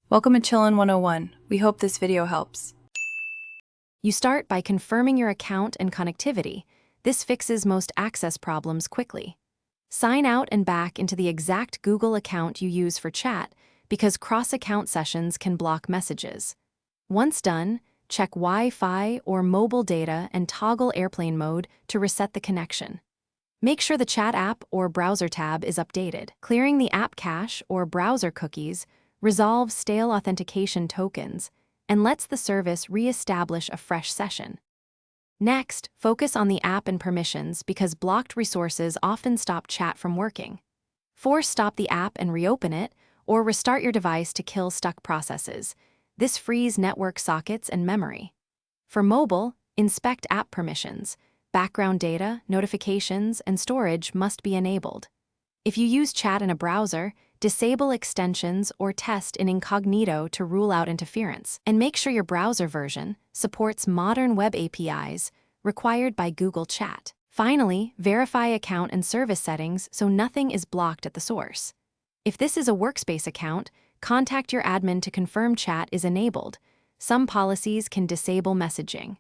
Welcome to Chillin' 101. We hope this video helps. You start by confirming your account and connectivity. This fixes most access problems quickly. Sign out and back into the exact Google account you use for chat because cross-account sessions can block messages. Once done, check Wi-Fi or mobile data and toggle airplane mode to reset the connection. Make sure the chat app or browser tab is updated. Clearing the app cache or browser cookies resolves stale authentication tokens and lets the service re-establish a fresh session. Next, focus on the app and permissions because blocked resources often stop chat from working. Force stop the app and reopen it, or restart your device to kill stuck processes. This frees network sockets and memory. For mobile, inspect app permissions. Background data, notifications, and storage must be enabled. If you use chat in a browser, disable extensions or test in incognito to rule out interference. And make sure your browser version supports modern web APIs required by Google Chat. Finally, verify account and service settings so nothing is blocked at the source. If this is a workspace account, contact your admin to confirm chat is enabled. Some policies can disable messaging.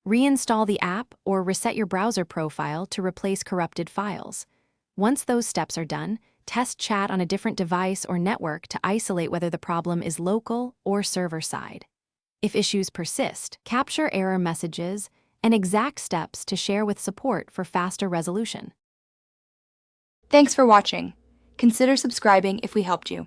Reinstall the app or reset your browser profile to replace corrupted files. Once those steps are done, test chat on a different device or network to isolate whether the problem is local or server-side. If issues persist, capture error messages and exact steps to share with support for faster resolution. Thanks for watching. Consider subscribing if we helped you.